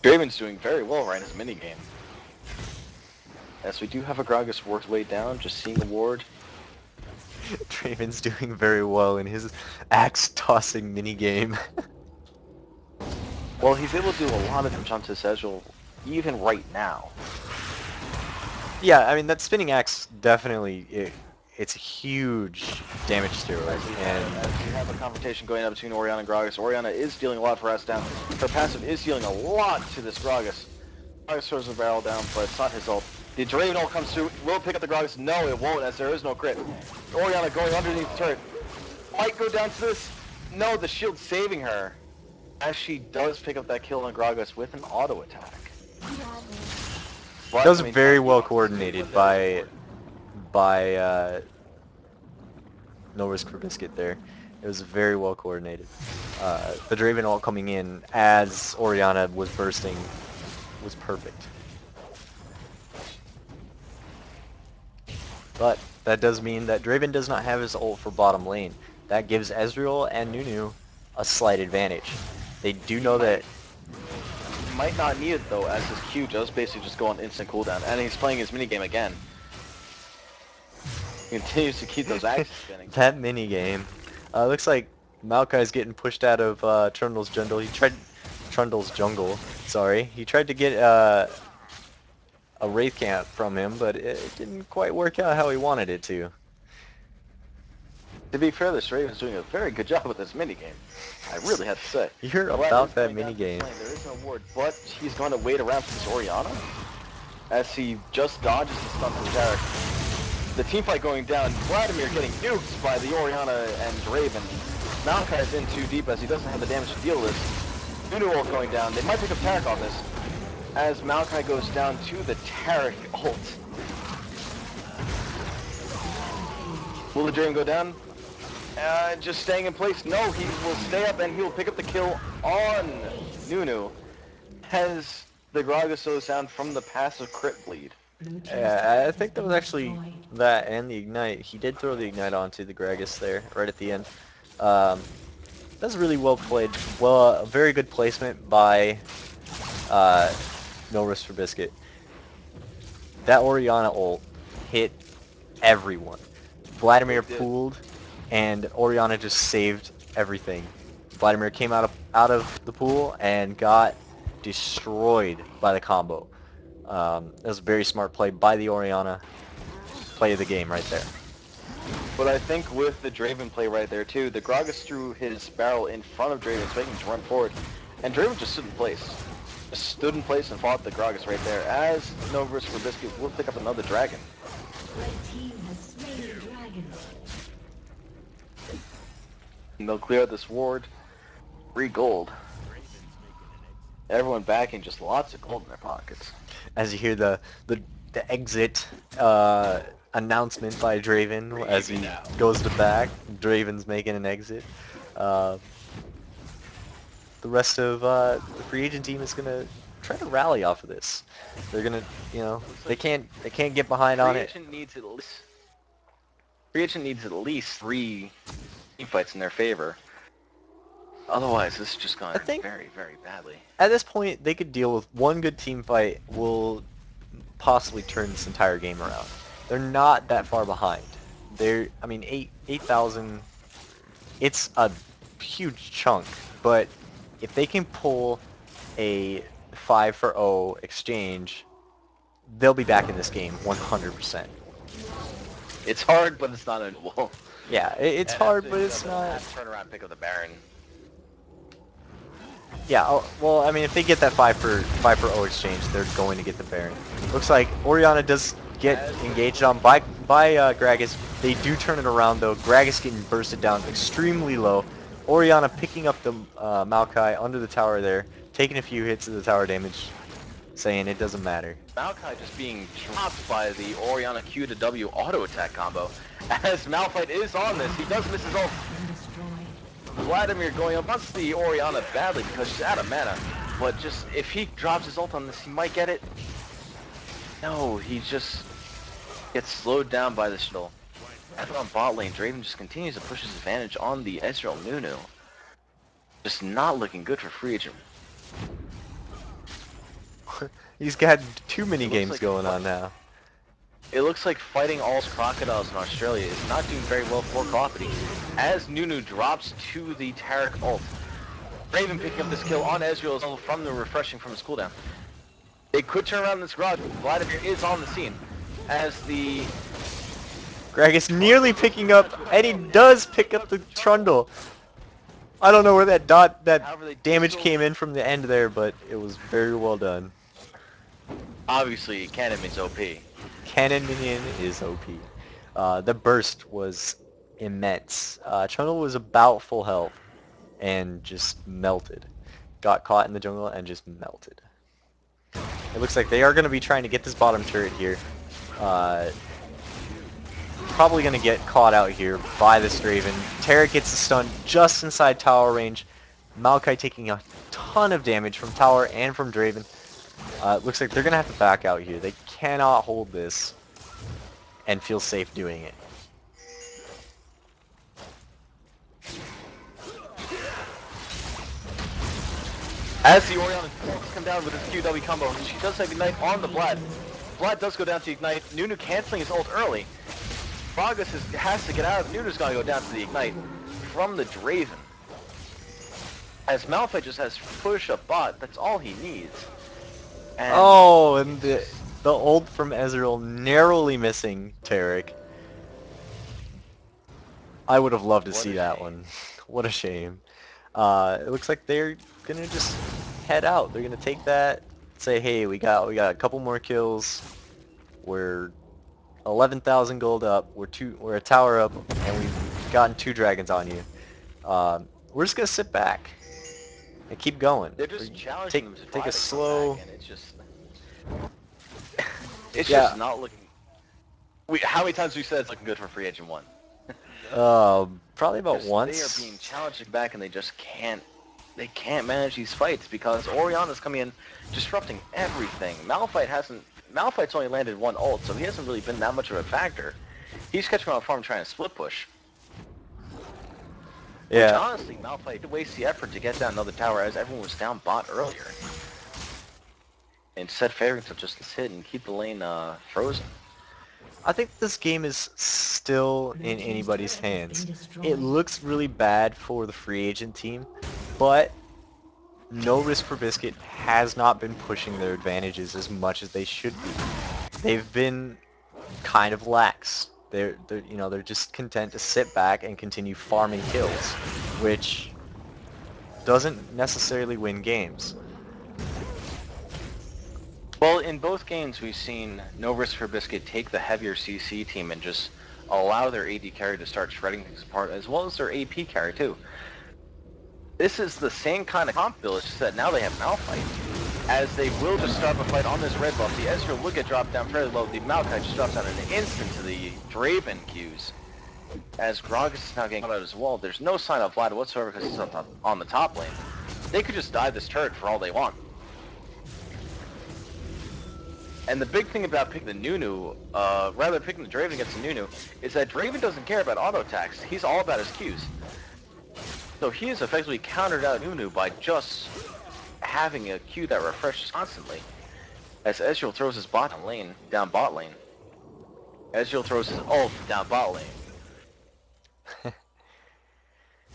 Draven's doing very well right in his minigame. Yes, we do have a Gragas worked way down, just seeing the ward. Draven's doing very well in his axe tossing minigame. Well, he's able to do a lot of damage onto Sezreal, even right now. Yeah, I mean that spinning axe definitely it's a huge damage steroid, As we have a confrontation going on between Orianna and Gragas. Orianna is dealing a lot for us down. Her passive is dealing a lot to this Gragas. Gragas throws the barrel down, but it's not his ult. The Draven ult comes through. Will it pick up the Gragas? No, it won't, as there is no crit. Orianna going underneath the turret. Might go down to this. No, the shield saving her. As she does pick up that kill on Gragas with an auto attack. that But, was I mean, trying very to keep well on sustained coordinated with that ward. by No Risk for Biscuit there. It was very well coordinated. The Draven ult coming in as Orianna was bursting was perfect. But that does mean that Draven does not have his ult for bottom lane. That gives Ezreal and Nunu a slight advantage. They do He know that. might not need it though, as his Q does basically just go on instant cooldown, and he's playing his minigame again. He continues to keep those axes spinning. That mini game. Looks like Maokai's getting pushed out of Trundle's jungle. Trundle's jungle. Sorry, he tried to get a wraith camp from him, but it didn't quite work out how he wanted it to. To be fair, this Raven's doing a very good job with this minigame. I really have to say. You're Vlad is about that going down mini to this game. lane. There is no ward, but he's going to wait around for this Orianna, as he just dodges the stun from Jarek. The teamfight going down. Vladimir getting nuked by the Orianna and Draven. Maokai is in too deep as he doesn't have the damage to deal with this. Nunu ult going down. They might pick up Tarek off this, as Maokai goes down to the Tarek ult. Will the Draven go down? Just staying in place. No, he will stay up and he will pick up the kill on Nunu. Has the Gragas sound from the passive crit bleed. I think that was actually that and the ignite. He did throw the ignite onto the Gragas there right at the end. Um, that's really well played. Well, a very good placement by uh, No Risk for Biscuit. That Orianna ult hit everyone. Vladimir It did. pooled, and Orianna just saved everything. Vladimir came out of the pool and got destroyed by the combo. That was a very smart play by the Orianna. Play of the game right there. But I think with the Draven play right there too, the Gragas threw his barrel in front of Draven, so making him to run forward. And Draven just stood in place. Just stood in place and fought the Gragas right there. As No Risk for Biscuit will pick up another dragon. And they'll clear out this ward. 3 gold. Everyone backing just lots of gold in their pockets. As you hear the, the exit announcement by Draven as he goes to back. Draven's making an exit. Uh, the rest of the free agent team is gonna try to rally off of this. They're gonna, Looks they like can't get behind on free it. agent needs at least free agent needs at least 3 team fights in their favor. Otherwise, this is just I going think very, very badly. at this point they could deal with one good team fight will possibly turn this entire game around. They're not that far behind. I mean, 8,000. It's a huge chunk, but if they can pull a 5-0 exchange, they'll be back in this game 100%. It's hard, but it's not undoable. Yeah, it's As hard, they but do it's have to not. turn around and pick up the Baron. Yeah, well, I mean, if they get that 5-0 exchange, they're going to get the Baron. Looks like Orianna does get As engaged on by Gragas. They do turn it around though. Gragas getting bursted down extremely low. Orianna picking up the Maokai under the tower there, taking a few hits of the tower damage, saying it doesn't matter. Maokai just being dropped by the Orianna Q to W auto attack combo. As Malphite is on this, he does miss his ult. Vladimir going up wants the Orianna badly because she's out of mana. But just if he drops his ult on this, he might get it. No, he just gets slowed down by the shuttle. As on bot lane, Draven just continues to push his advantage on the Ezreal Nunu. Just not looking good for free agent. He's got too many It looks games like going on now. it looks like fighting all crocodiles in Australia is not doing very well for Coffee. As Nunu drops to the Tarek ult, Raven picking up this kill on Ezreal as well from the refreshing from his cooldown. They could turn around this garage, but Vladimir is on the scene as the Gragas nearly Trundle picking has up, and he come out does to pick pick up up the the Trundle. Trundle. I don't know where that However, they do damage still came in from the end there, but it was very well done. obviously Cannon means OP. Cannon Minion is OP. The burst was immense. Trundle was about full health and just melted. Got caught in the jungle and just melted. It looks like they are going to be trying to get this bottom turret here. Uh, Probably going to get caught out here by this Draven. Tara gets the stun just inside tower range. Maokai taking a ton of damage from tower and from Draven. Looks like they're going to have to back out here. They cannot hold this and feel safe doing it. As the Orion does come down with his QW combo, she does have Ignite on the Vlad. Vlad does go down to Ignite. Nunu canceling his ult early. Vargas has to get out of it. Nunu's got to go down to the Ignite from the Draven. As Malphite just has push a bot, that's all he needs. And Oh, and it's just, the ult from Ezreal narrowly missing Taric. I would have loved to what see a that shame. one. What a shame. It looks like they're gonna just head out. They're gonna take that, say, hey, we got a couple more kills. We're 11,000 gold up. We're a tower up, and we've gotten 2 dragons on you. We're just gonna sit back and keep going. They're We're, just challenging take them to take a try to come back, slow, and it's just yeah. not looking. How many times we said it's looking good for free agent one? Probably about Just they are being once. challenged to come back, and they just can't. They can't manage these fights because Oriana's coming in, disrupting everything. Malphite's only landed one ult, so he hasn't really been that much of a factor. He's catching on farm trying to split push. Which Yeah, honestly, Malphite did waste the effort to get down another tower as everyone was down bot earlier. Instead favoring to just sit and keep the lane frozen. I think this game is still in anybody's hands. It looks really bad for the free agent team, but No Risk for Biscuit has not been pushing their advantages as much as they should be. They've been kind of lax. They're just content to sit back and continue farming kills, which doesn't necessarily win games. Well, in both games, we've seen No Risk for Biscuit take the heavier CC team and just allow their AD carry to start shredding things apart, as well as their AP carry too. This is the same kind of comp build, it's just that now they have Malphite. As they will just start up a fight on this red buff, the Ezreal will get dropped down fairly low. The Maokai just drops down in an instant to the Draven queues. As Gragas is now getting caught out as well, there's no sign of Vlad whatsoever because he's on the top lane. They could just dive this turret for all they want. And the big thing about picking the Nunu, rather than picking the Draven against the Nunu, is that Draven doesn't care about auto attacks. He's all about his Qs. So he has effectively countered out Nunu by just having a Q that refreshes constantly. As Ezreal throws his down bot lane. Ezreal throws his ult down bot lane.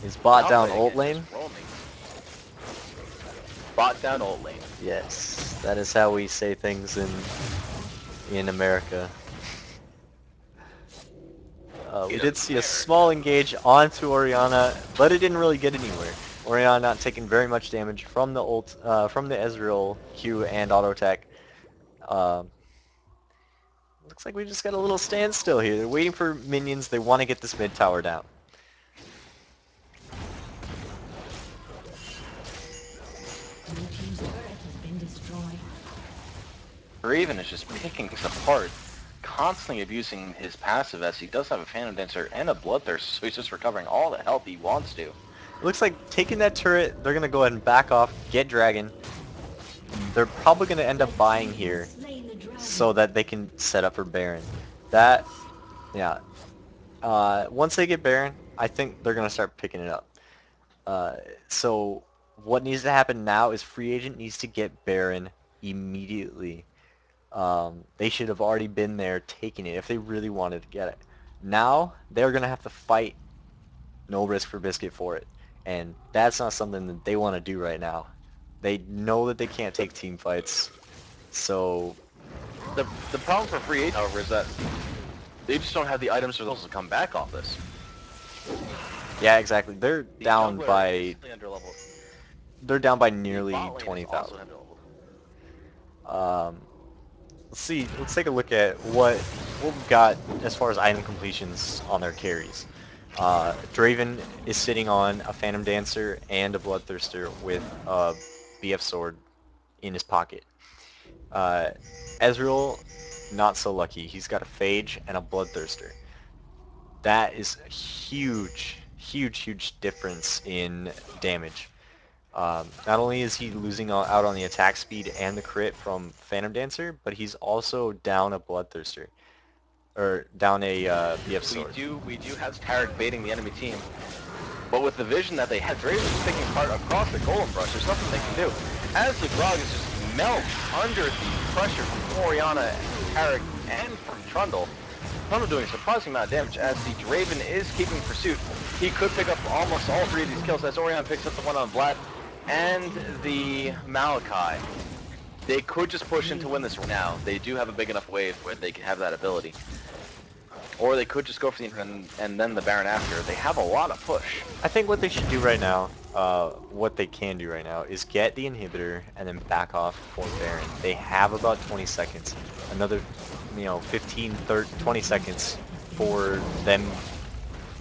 Is bot down Malphite ult again just lane? roaming. Bot down ult lane. Yes, that is how we say things in America. We He did doesn't see a care. small engage onto Oriana, but it didn't really get anywhere. Oriana not taking very much damage from the from the Ezreal Q and auto attack. Um, Looks like we just got a little standstill here. They're waiting for minions. They want to get this mid tower down. Draven is just picking things apart, constantly abusing his passive as he does have a Phantom Dancer and a Bloodthirst, so he's just recovering all the health he wants to. It looks like taking that turret, they're going to go ahead and back off, get Dragon. They're probably going to end up buying here so that they can set up for Baron. That, yeah. Once they get Baron, I think they're going to start picking it up. Uh, so what needs to happen now is free agent needs to get Baron immediately. They should have already been there taking it if they really wanted to get it. Now they're gonna have to fight no risk for biscuit for it, and that's not something that they want to do right now. They know that they can't take team fights, so The problem for free agents, however, is that they just don't have the items or the to come back off this. yeah, exactly. They're The down jungler is by slightly underleveled. The nearly bot lane is also 20,000. heavily leveled. Um, let's see. Let's take a look at what we've got as far as item completions on their carries. Draven is sitting on a Phantom Dancer and a Bloodthirster with a BF sword in his pocket. Uh, Ezreal, not so lucky. He's got a Phage and a Bloodthirster. That is a huge, huge, huge difference in damage. Not only is he losing out on the attack speed and the crit from Phantom Dancer, but he's also down a Bloodthirster, or down a BF Sword. We do have Tarek baiting the enemy team, but with the vision that they have, Draven's just picking apart across the Golem Brush. There's nothing they can do. As the Gragas just melts under the pressure from Orianna, Tarek, and from Trundle. Trundle doing a surprising amount of damage as the Draven is keeping pursuit. He could pick up almost all three of these kills as Orianna picks up the one on Vlad and the Malachi. They could just push in to win this right now. They do have a big enough wave where they can have that ability. Or they could just go for the and then the Baron after. They have a lot of push. I think what they should do right now, what they can do right now, is get the inhibitor and then back off for Baron. They have about 20 seconds. Another, 15, 30, 20 seconds for them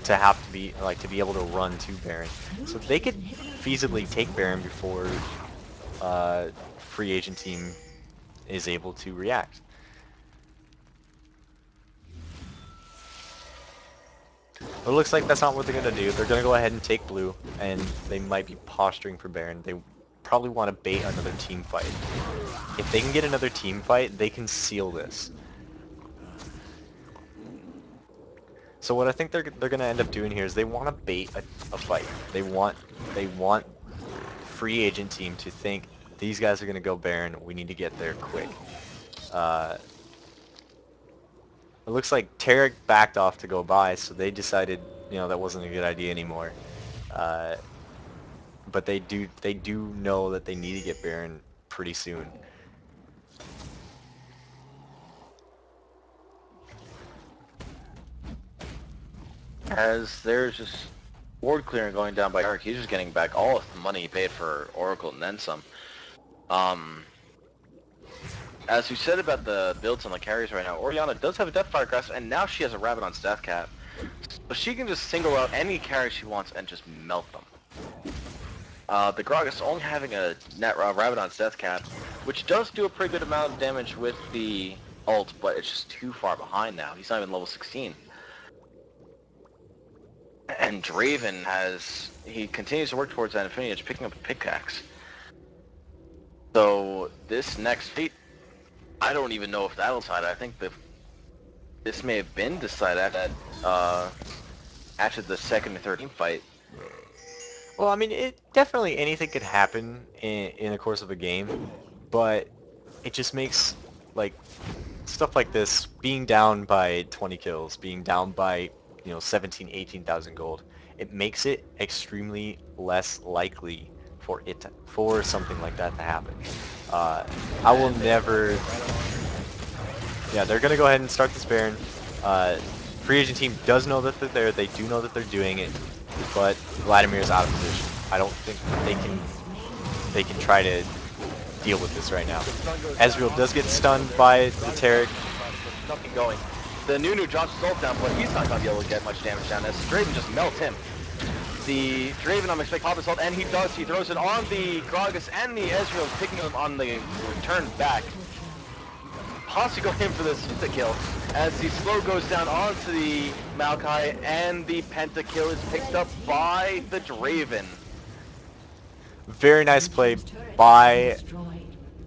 to have to be, like, to be able to run to Baron. So they could feasibly take Baron before free agent team is able to react. But it looks like that's not what they're going to do. They're going to go ahead and take blue, and they might be posturing for Baron. They probably want to bait another team fight. If they can get another team fight, they can seal this. So what I think they're going to end up doing here is they want to bait a fight. They want free agent team to think these guys are going to go Baron. We need to get there quick. Uh, it looks like Tarek backed off to go by, so they decided that wasn't a good idea anymore. Uh, but they do know that they need to get Baron pretty soon. As there's just ward clearing going down by Tarek, he's just getting back all of the money he paid for Oracle and then some. Um, as we said about the builds on the carries right now, Orianna does have a Deathfire Grasp, and now she has a Rabbit on Stat Cap. So she can just single out any carry she wants and just melt them. The Gragas only having a net Rabbit on Death Cap, which does do a pretty good amount of damage with the ult, but it's just too far behind now. He's not even level 16. And Draven he continues to work towards that Infinity Edge, picking up a pickaxe. So this next feat, I don't even know if that'll decide. I think this may have been decided after the second and third team fight. Well, I mean, definitely anything could happen in the course of a game, but it just makes like stuff like this, being down by 20 kills, being down by 17, 18,000 gold, it makes it extremely less likely for something like that to happen. Uh, I will And they are about to never. go right along. Yeah, they're gonna go ahead and start this Baron. Uh, Free agent team does know that they're there. They do know that they're doing it, but Vladimir is out of position. I don't think they can try to deal with this right now. The stun goes down Ezreal does onto get the Ezreal. stunned There's by the Gragas Taric. on the front, but there's nothing going. The Nunu drops his ult down, but he's not going to be able to get much damage down as the Draven just melts him. The Draven, I'm expecting pop his ult, and he does. He throws it on the Gragas and the Ezreal, picking him on the return back. Possibly going in for this pentakill as the slow goes down onto the Maokai, and the pentakill is picked up by the Draven. Very nice play by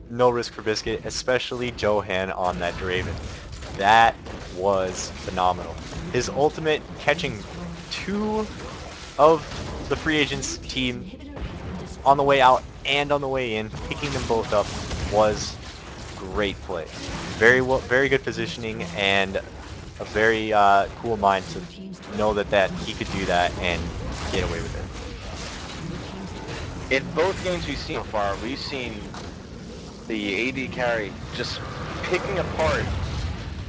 No Risk for Biscuit, especially Johan on that Draven. That was phenomenal. His ultimate catching two of the free agents team on the way out and on the way in, picking them both up. was great play. Very good positioning, and a very cool mind to know that he could do that and get away with it. In both games we've seen so far, we've seen the AD carry just picking apart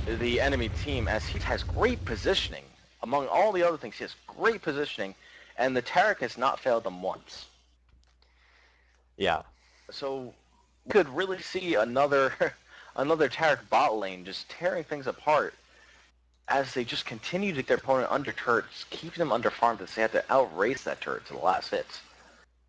the enemy team as he has great positioning. Among all the other things, he has great positioning, and the Taric has not failed them once. Yeah, So we could really see another another Taric bot lane just tearing things apart as they just continue to get their opponent under turrets, keeping them under farm because they had to outrace that turret to the last hits.